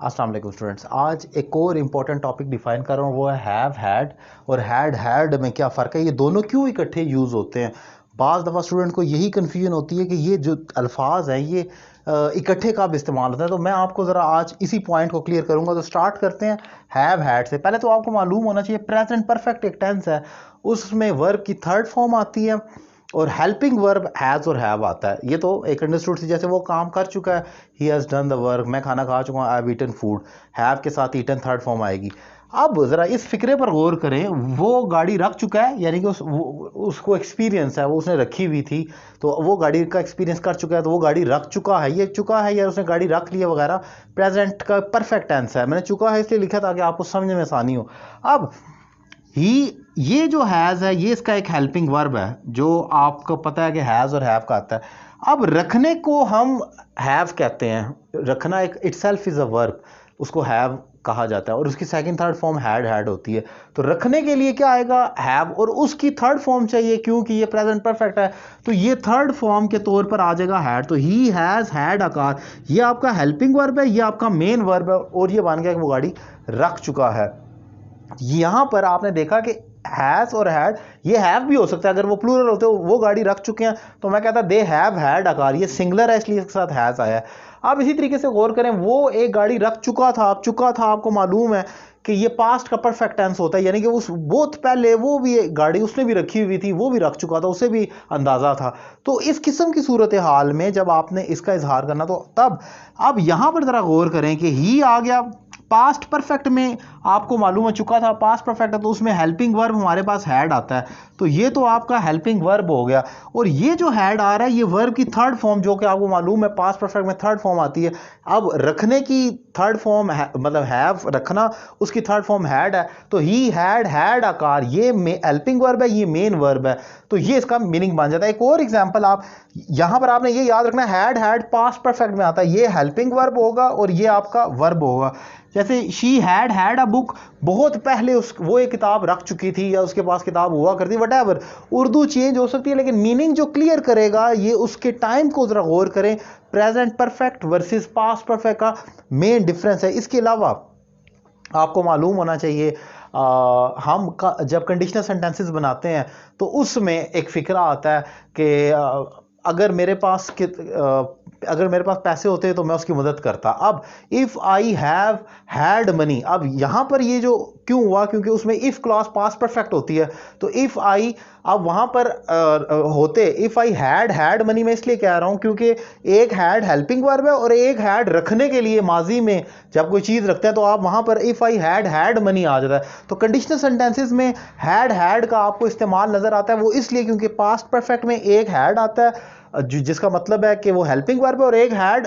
अस्सलाम वालेकुम स्टूडेंट्स। आज एक और इम्पॉर्टेंट टॉपिक डिफाइन कर रहा हूँ, वो है हैव हैड और हैड में क्या फ़र्क है, ये दोनों क्यों इकट्ठे यूज़ होते हैं। बाज़ दफ़ा स्टूडेंट को यही कन्फ्यूजन होती है कि ये जो अल्फाज हैं ये इकट्ठे कब इस्तेमाल होता है। तो मैं आपको ज़रा आज इसी पॉइंट को क्लियर करूँगा। तो स्टार्ट करते हैं हैव हैड से। पहले तो आपको मालूम होना चाहिए प्रेजेंट परफेक्ट एक टेंस है, उसमें वर्ब की थर्ड फॉर्म आती है और हेल्पिंग वर्ब हैज़ और हैव आता है। ये तो एक अंडरस्टूड सी, जैसे वो काम कर चुका है, he has done the work, मैं खाना खा चुका हूँ, I have eaten food, have के साथ ईटन थर्ड फॉर्म आएगी। अब ज़रा इस फिक्रे पर गौर करें, वो गाड़ी रख चुका है यानी कि उसको एक्सपीरियंस है, वो उसने रखी हुई थी तो वो गाड़ी का एक्सपीरियंस कर चुका है, तो वो गाड़ी रख चुका है, ये चुका है या उसने गाड़ी रख लिया वगैरह, प्रेजेंट का परफेक्ट टेंस है। मैंने चुका है इसलिए लिखा ताकि आपको समझने में आसानी हो। अब ही, ये जो हैज़ है ये इसका एक हेल्पिंग वर्ब है, जो आपको पता है कि हैज़ और हैव का आता है। अब रखने को हम हैव कहते हैं, रखना एक इटसेल्फ इज़ अ वर्ब, उसको हैव कहा जाता है और उसकी सेकंड थर्ड फॉर्म हैड होती है। तो रखने के लिए क्या आएगा, हैव, और उसकी थर्ड फॉर्म चाहिए क्योंकि ये प्रेजेंट परफेक्ट है, तो ये थर्ड फॉर्म के तौर पर आ जाएगा हैड। तो he has had a car, ये आपका हेल्पिंग वर्ब है, ये आपका मेन वर्ब है और ये बन गया कि वो गाड़ी रख चुका है। यहां पर आपने देखा कि हैज और हैड, ये हैव भी हो सकता है, अगर वो प्लूरल होते हो वो गाड़ी रख चुके हैं तो मैं कहता they have had a car, ये सिंगुलर है इसलिए इसके साथ हैज आया है। अब इसी तरीके से गौर करें, वो एक गाड़ी रख चुका था, अब चुका था आपको मालूम है कि ये पास्ट का परफेक्ट टेंस होता है, यानी कि उस बहुत पहले वो भी एक गाड़ी उसने भी रखी हुई थी, वो भी रख चुका था, उसे भी अंदाजा था। तो इस किस्म की सूरत हाल में जब आपने इसका इजहार करना तो तब, अब यहां पर जरा गौर करें कि ही आ गया पास्ट परफेक्ट में, आपको मालूम है चुका था, पास्ट परफेक्ट है तो उसमें हेल्पिंग वर्ब हमारे पास हैड आता है, तो ये तो आपका हेल्पिंग वर्ब हो गया। और ये जो हैड आ रहा है ये वर्ब की थर्ड फॉर्म, जो कि आपको मालूम है पास्ट परफेक्ट में थर्ड फॉर्म आती है। अब रखने की थर्ड फॉर्म मतलब हैव, रखना, उसकी थर्ड फॉर्म हैड है, तो he had had a car, ये हेल्पिंग वर्ब है, ये मेन वर्ब है, तो ये इसका मीनिंग बन जाता है। एक और एग्जांपल, आप यहां पर आपने ये याद रखना, हैड पास्ट परफेक्ट में आता है, ये हेल्पिंग वर्ब होगा और ये आपका वर्ब होगा। जैसे शी हैड अ बुक, बहुत पहले वो एक किताब रख चुकी थी या उसके पास किताब हुआ करती, वटएवर, उर्दू चेंज हो सकती है लेकिन मीनिंग जो क्लियर करेगा ये उसके टाइम को जरा गौर करें, present perfect versus past perfect का मेन डिफरेंस है। इसके अलावा आपको मालूम होना चाहिए, हम जब कंडीशनल सेंटेंसेस बनाते हैं तो उसमें एक फिक्रा आता है कि अगर मेरे पास पैसे होते तो मैं उसकी मदद करता। अब if I have had money, अब यहां पर ये जो क्यों हुआ, क्योंकि उसमें इफ क्लॉज पास्ट परफेक्ट होती है, तो इफ आई, अब वहां पर होते इफ आई हैड मनी, मैं इसलिए कह रहा हूं क्योंकि एक हैड हेल्पिंग वर्ब है और एक हैड रखने के लिए, माजी में जब कोई चीज रखते हैं तो आप वहां पर इफ आई हैड मनी आ जाता है। तो कंडीशनल सेंटेंसेस में हैड का आपको इस्तेमाल नजर आता है, वो इसलिए क्योंकि पास्ट परफेक्ट में एक हैड आता है जिसका मतलब है कि वो हेल्पिंग वर्ब है, और एक हैड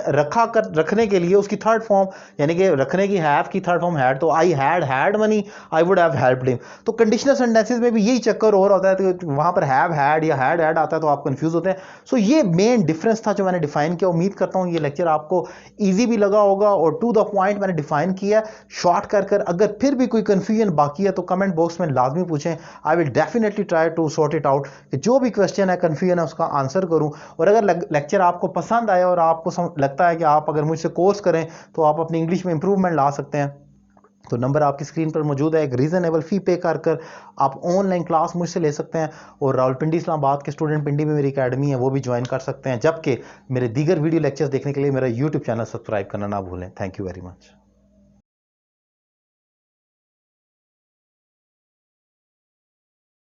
रखने के लिए उसकी थर्ड फॉर्म, यानी कि रखने की हैव की थर्ड फॉर्म हैड, तो I had money, I would have helped him. तो कंडीशनल सेंटेंसेस में भी यही चक्कर और होता है, तो वहां पर हैव हैड या हैड आता है तो आप कंफ्यूज होते हैं। सो ये मेन डिफरेंस था जो मैंने डिफाइन किया। उम्मीद करता हूं ये लेक्चर आपको ईजी भी लगा होगा और टू द पॉइंट मैंने डिफाइन किया शॉर्ट कर। अगर फिर भी कोई कंफ्यूजन बाकी है तो कमेंट बॉक्स में लाजमी पूछें, I will definitely try to sort it out, कि जो भी क्वेश्चन है, कंफ्यूजन है, उसका आंसर करूं। और अगर लेक्चर आपको पसंद आया और आपको लगता है कि आप अगर मुझसे कोर्स करें तो आप अपनी इंग्लिश में इंप्रूवमेंट ला सकते हैं, तो नंबर आपकी स्क्रीन पर मौजूद है, एक रीजनेबल फी पे कर आप ऑनलाइन क्लास मुझसे ले सकते हैं। और रावलपिंडी इस्लामाबाद के स्टूडेंट पिंडी में मेरी एकेडमी है, वो भी ज्वाइन कर सकते हैं। जबकि मेरे दीगर वीडियो लेक्चर्स देखने के लिए मेरा यूट्यूब चैनल सब्सक्राइब करना ना भूलें। Thank you very much.